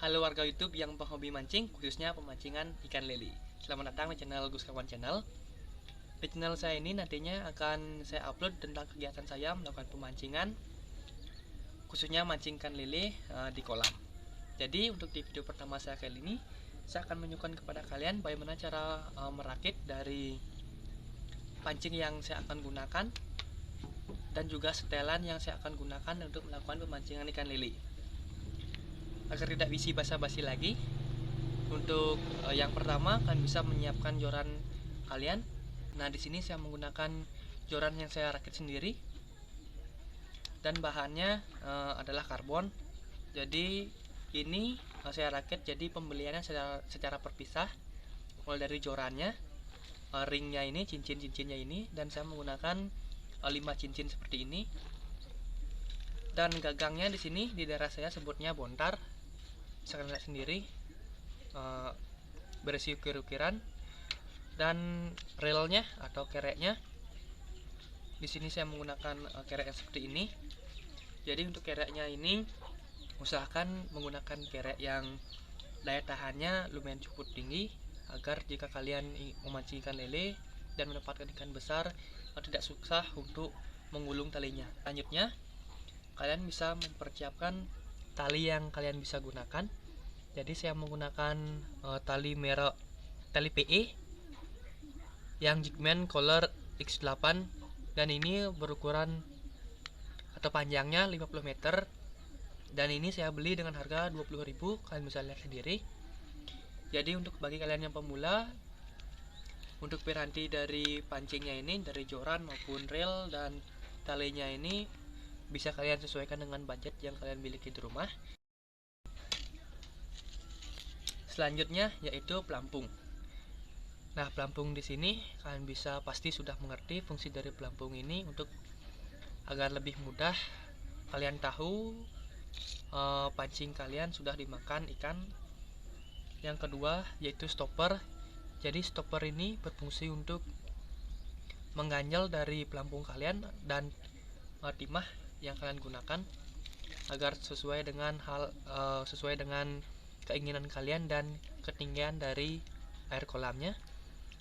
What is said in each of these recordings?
Halo warga YouTube yang penghobi mancing, khususnya pemancingan ikan lele. Selamat datang di channel Gus Kawan Channel. Di channel saya ini nantinya akan saya upload tentang kegiatan saya melakukan pemancingan, khususnya mancing ikan lele di kolam. Jadi untuk di video pertama saya kali ini, saya akan menunjukkan kepada kalian bagaimana cara merakit dari pancing yang saya akan gunakan dan juga setelan yang saya akan gunakan untuk melakukan pemancingan ikan lele. Agar tidak basa-basi lagi, untuk yang pertama kalian bisa menyiapkan joran kalian. Nah, di sini saya menggunakan joran yang saya rakit sendiri dan bahannya adalah karbon. Jadi ini saya rakit, jadi pembeliannya secara terpisah, mulai dari jorannya, ringnya ini, cincin-cincinnya ini, dan saya menggunakan 5 cincin seperti ini. Dan gagangnya di sini di daerah saya sebutnya bontar. Bisa kalian lihat sendiri, berisi ukir-ukiran. Dan relnya atau kereknya di sini saya menggunakan kerek yang seperti ini. Jadi untuk kereknya ini usahakan menggunakan kerek yang daya tahannya lumayan cukup tinggi, agar jika kalian memancing ikan lele dan mendapatkan ikan besar, tidak susah untuk menggulung talinya. Selanjutnya kalian bisa mempersiapkan tali yang kalian bisa gunakan. Jadi saya menggunakan tali merek tali PE yang Jigman Color X8, dan ini berukuran atau panjangnya 50 meter, dan ini saya beli dengan harga 20.000. Kalian bisa lihat sendiri. Jadi untuk bagi kalian yang pemula, untuk piranti dari pancingnya ini, dari joran maupun reel dan talinya ini, bisa kalian sesuaikan dengan budget yang kalian miliki di rumah. Selanjutnya yaitu pelampung. Nah, pelampung di sini kalian bisa pasti sudah mengerti fungsi dari pelampung ini. Untuk agar lebih mudah kalian tahu pancing kalian sudah dimakan ikan. Yang kedua yaitu stopper. Jadi stopper ini berfungsi untuk mengganjal dari pelampung kalian dan timah yang kalian gunakan, agar sesuai dengan keinginan kalian dan ketinggian dari air kolamnya,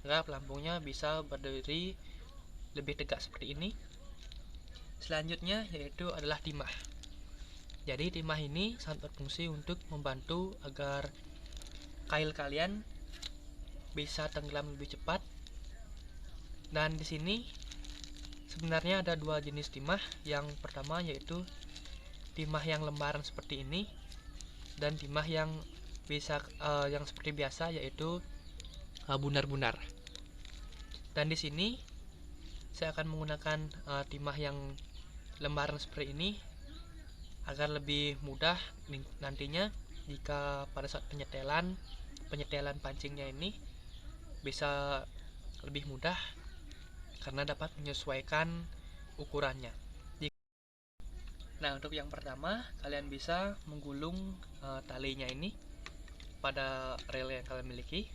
agar pelampungnya bisa berdiri lebih tegak seperti ini. Selanjutnya yaitu adalah timah. Jadi timah ini sangat berfungsi untuk membantu agar kail kalian bisa tenggelam lebih cepat. Dan di sini sebenarnya ada dua jenis timah. Yang pertama yaitu timah yang lembaran seperti ini, dan timah yang yang seperti biasa, yaitu bunar-bunar. Dan di sini saya akan menggunakan timah yang lembaran seperti ini, agar lebih mudah nantinya jika pada saat penyetelan pancingnya ini bisa lebih mudah, karena dapat menyesuaikan ukurannya. Nah, untuk yang pertama kalian bisa menggulung talinya ini pada rel yang kalian miliki.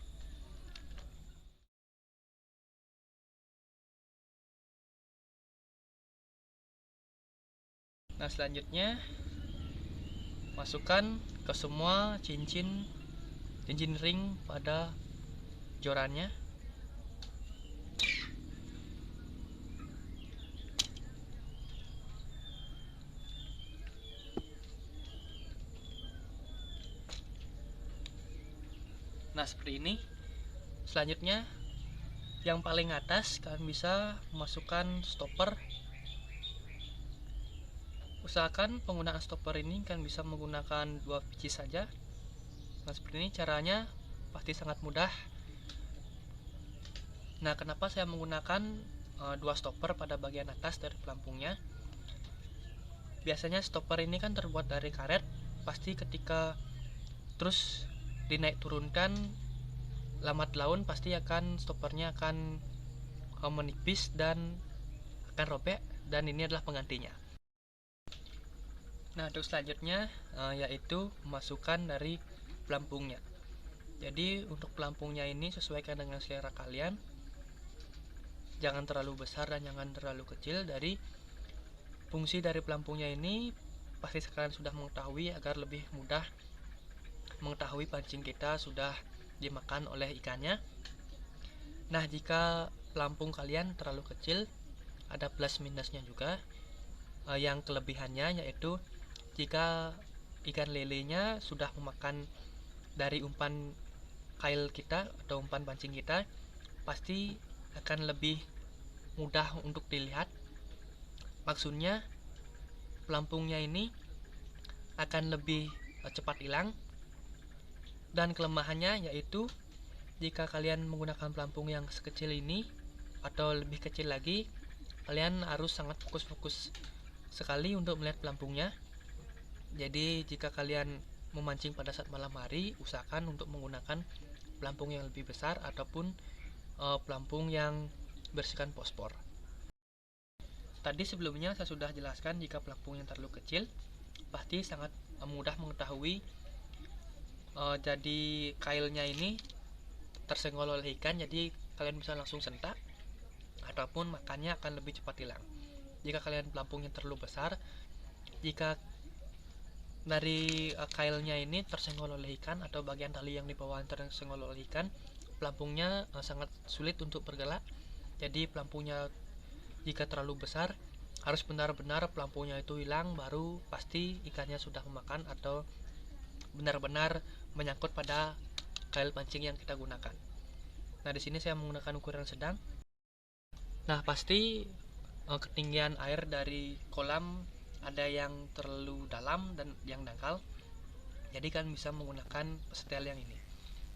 Nah, selanjutnya masukkan ke semua cincin ring pada jorannya. Nah, seperti ini. Selanjutnya yang paling atas kalian bisa masukkan stopper. Usahakan penggunaan stopper ini kalian bisa menggunakan 2 biji saja. Nah, seperti ini caranya, pasti sangat mudah. Nah, kenapa saya menggunakan 2 stopper pada bagian atas dari pelampungnya? Biasanya stopper ini kan terbuat dari karet, pasti ketika terus dinaik turunkan lambat laun, pasti stoppernya akan menipis dan akan robek, dan ini adalah penggantinya. Nah, untuk selanjutnya yaitu memasukkan dari pelampungnya. Jadi untuk pelampungnya ini sesuaikan dengan selera kalian, jangan terlalu besar dan jangan terlalu kecil. Dari fungsi dari pelampungnya ini pasti kalian sudah mengetahui, agar lebih mudah mengetahui pancing kita sudah dimakan oleh ikannya. Nah, jika pelampung kalian terlalu kecil, ada plus minusnya juga. Yang kelebihannya yaitu jika ikan lelenya sudah memakan dari umpan kail kita atau umpan pancing kita, pasti akan lebih mudah untuk dilihat. Maksudnya pelampungnya ini akan lebih cepat hilang. Dan kelemahannya yaitu jika kalian menggunakan pelampung yang sekecil ini atau lebih kecil lagi, kalian harus sangat fokus-fokus sekali untuk melihat pelampungnya. Jadi jika kalian memancing pada saat malam hari, usahakan untuk menggunakan pelampung yang lebih besar ataupun pelampung yang bersihkan fosfor. Tadi sebelumnya saya sudah jelaskan jika pelampung yang terlalu kecil pasti sangat mudah mengetahui jadi kailnya ini tersenggol oleh ikan, jadi kalian bisa langsung sentak ataupun makannya akan lebih cepat hilang. Jika kalian pelampungnya terlalu besar, jika dari kailnya ini tersenggol oleh ikan atau bagian tali yang di bawah tersenggol oleh ikan, pelampungnya sangat sulit untuk bergerak. Jadi pelampungnya jika terlalu besar, harus benar-benar pelampungnya itu hilang, baru pasti ikannya sudah memakan atau benar-benar menyangkut pada kail pancing yang kita gunakan. Nah, di sini saya menggunakan ukuran sedang. Nah, pasti ketinggian air dari kolam ada yang terlalu dalam dan yang dangkal. Jadi kan bisa menggunakan setel yang ini.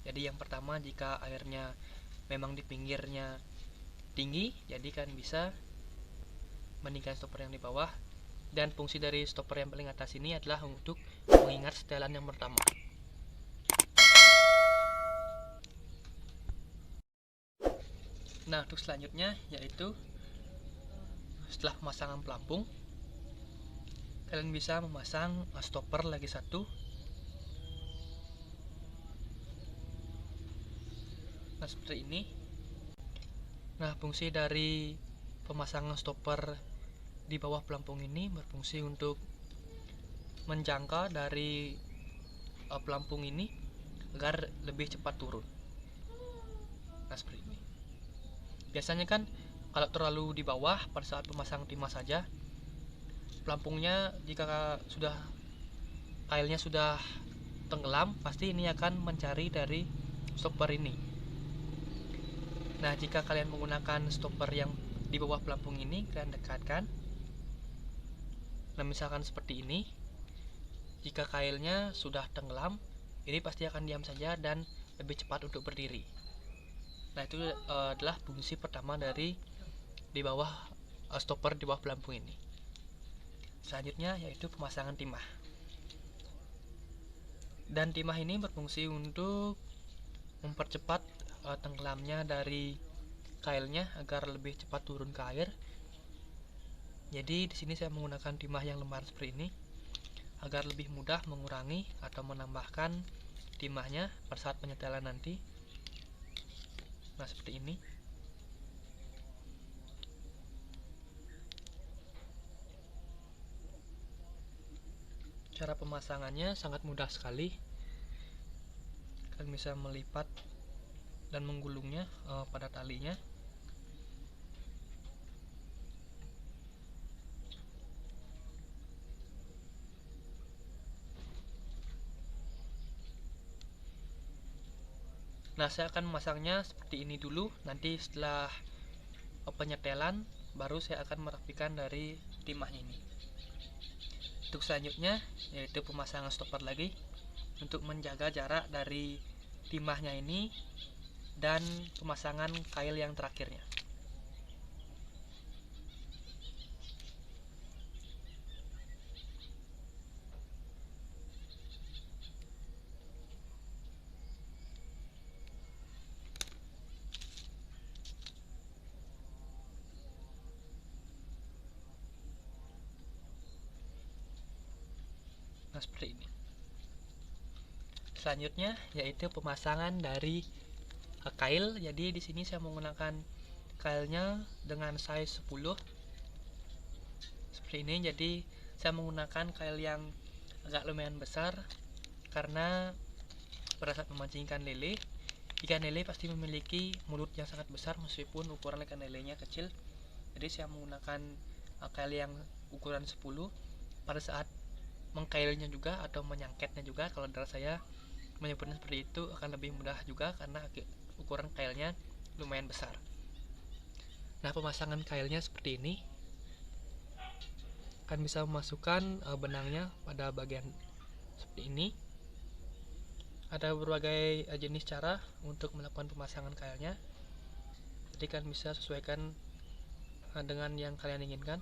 Jadi yang pertama, jika airnya memang di pinggirnya tinggi, jadi kan bisa meninggikan stopper yang di bawah. Dan fungsi dari stopper yang paling atas ini adalah untuk mengingat setelan yang pertama. Nah, untuk selanjutnya yaitu setelah pemasangan pelampung, kalian bisa memasang stopper lagi satu. Nah, seperti ini. Nah, fungsi dari pemasangan stopper di bawah pelampung ini berfungsi untuk menjangka dari pelampung ini agar lebih cepat turun. Nah, seperti ini. Biasanya kan kalau terlalu di bawah pada saat pemasangan timah saja, pelampungnya jika sudah kailnya sudah tenggelam, pasti ini akan mencari dari stopper ini. Nah, jika kalian menggunakan stopper yang di bawah pelampung ini, kalian dekatkan. Nah, misalkan seperti ini. Jika kailnya sudah tenggelam, ini pasti akan diam saja dan lebih cepat untuk berdiri. Nah, itu adalah fungsi pertama dari di bawah stopper di bawah pelampung ini. Selanjutnya yaitu pemasangan timah. Dan timah ini berfungsi untuk mempercepat tenggelamnya dari kailnya agar lebih cepat turun ke air. Jadi di sini saya menggunakan timah yang lembar seperti ini agar lebih mudah mengurangi atau menambahkan timahnya pada saat penyetelan nanti. Nah, seperti ini. Cara pemasangannya sangat mudah sekali. Kalian bisa melipat dan menggulungnya pada talinya. Nah, saya akan memasangnya seperti ini dulu. Nanti setelah penyetelan, baru saya akan merapikan dari timahnya ini. Untuk selanjutnya, yaitu pemasangan stopper lagi untuk menjaga jarak dari timahnya ini dan pemasangan kail yang terakhirnya. Nah, seperti ini. Selanjutnya yaitu pemasangan dari kail. Jadi di sini saya menggunakan kailnya dengan size 10 seperti ini. Jadi saya menggunakan kail yang agak lumayan besar karena pada saat memancing ikan lele pasti memiliki mulut yang sangat besar meskipun ukuran ikan lelenya kecil. Jadi saya menggunakan kail yang ukuran 10. Pada saat mengkailnya juga atau menyangketnya juga, kalau dari saya menyebutnya seperti itu akan lebih mudah juga karena ukuran kailnya lumayan besar. Nah, pemasangan kailnya seperti ini. Akan bisa memasukkan benangnya pada bagian seperti ini. Ada berbagai jenis cara untuk melakukan pemasangan kailnya. Jadi kan bisa sesuaikan dengan yang kalian inginkan.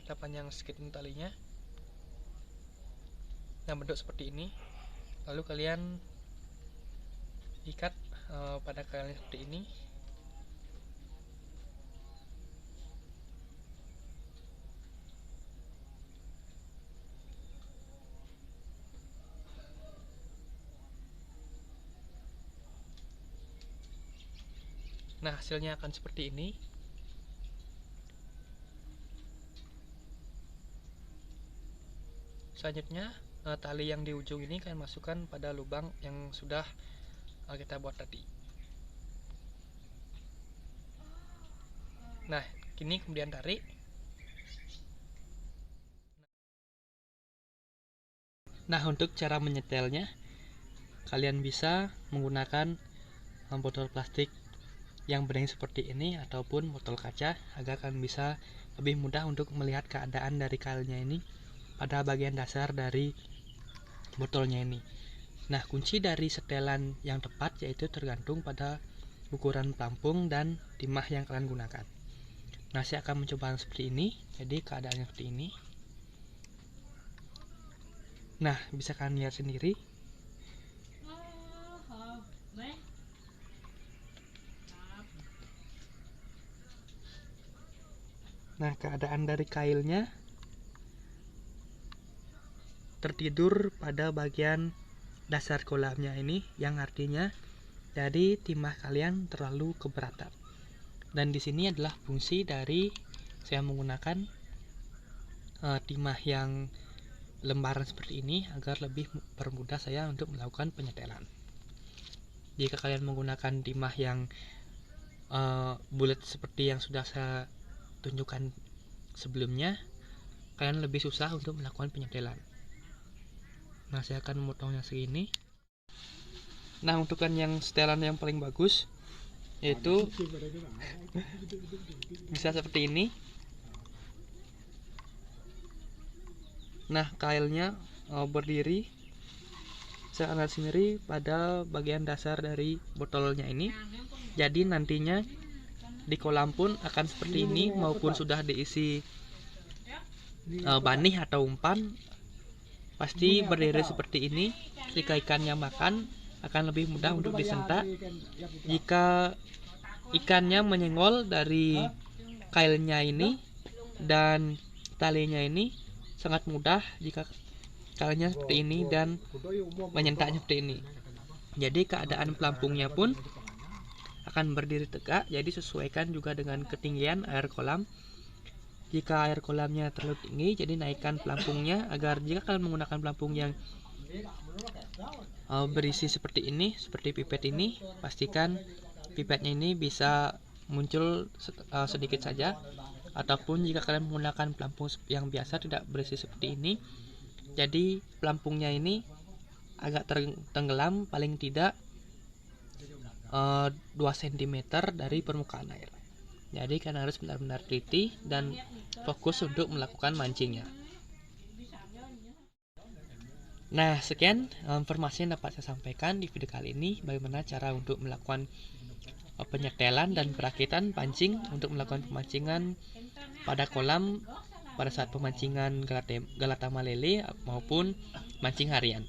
Kita panjang sedikit talinya. Nah, bentuk seperti ini. Lalu kalian ikat pada kailnya seperti ini. Nah, hasilnya akan seperti ini. Selanjutnya, tali yang di ujung ini kalian masukkan pada lubang yang sudah kita buat tadi. Nah, kini kemudian tarik. Nah, untuk cara menyetelnya, kalian bisa menggunakan botol plastik yang bening seperti ini ataupun botol kaca agar kalian bisa lebih mudah untuk melihat keadaan dari kailnya ini pada bagian dasar dari botolnya ini. Nah, kunci dari setelan yang tepat yaitu tergantung pada ukuran pelampung dan timah yang kalian gunakan. Nah, saya akan mencoba seperti ini. Jadi keadaannya seperti ini. Nah, bisa kalian lihat sendiri. Nah, keadaan dari kailnya tertidur pada bagian dasar kolamnya ini, yang artinya jadi timah kalian terlalu keberatan. Dan di sini adalah fungsi dari saya menggunakan timah yang lembaran seperti ini agar lebih mempermudah saya untuk melakukan penyetelan. Jika kalian menggunakan timah yang bulat seperti yang sudah saya tunjukkan sebelumnya, kalian lebih susah untuk melakukan penyetelan. Nah, saya akan memotongnya segini. Nah, untuk yang setelan yang paling bagus yaitu bisa seperti ini. Nah, kailnya berdiri saya lihat sendiri pada bagian dasar dari botolnya ini. Jadi nantinya di kolam pun akan seperti ini, maupun sudah diisi banih atau umpan, pasti berdiri seperti ini. Ketika ikannya makan akan lebih mudah untuk disentak. Jika ikannya menyenggol dari kailnya ini dan talinya ini, sangat mudah jika kailnya seperti ini dan menyentaknya seperti ini. Jadi keadaan pelampungnya pun akan berdiri tegak. Jadi sesuaikan juga dengan ketinggian air kolam. Jika air kolamnya terlalu tinggi, jadi naikkan pelampungnya agar jika kalian menggunakan pelampung yang berisi seperti ini, seperti pipet ini, pastikan pipetnya ini bisa muncul sedikit saja. Ataupun jika kalian menggunakan pelampung yang biasa tidak berisi seperti ini, jadi pelampungnya ini agak tenggelam paling tidak 2 cm dari permukaan air. Jadi kalian harus benar-benar teliti dan fokus untuk melakukan mancingnya. Nah, sekian informasi yang dapat saya sampaikan di video kali ini, bagaimana cara untuk melakukan penyetelan dan perakitan pancing untuk melakukan pemancingan pada kolam pada saat pemancingan galatama lele maupun mancing harian.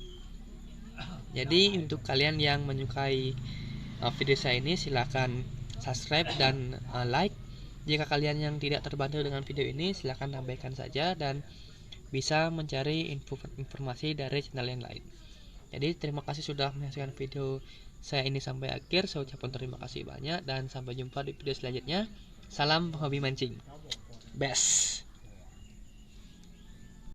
Jadi untuk kalian yang menyukai video saya ini, silahkan subscribe dan like. Jika kalian yang tidak terbantu dengan video ini, silahkan abaikan saja dan bisa mencari informasi dari channel yang lain. Jadi terima kasih sudah menyaksikan video saya ini sampai akhir. Saya ucapkan terima kasih banyak dan sampai jumpa di video selanjutnya. Salam hobi mancing. Best.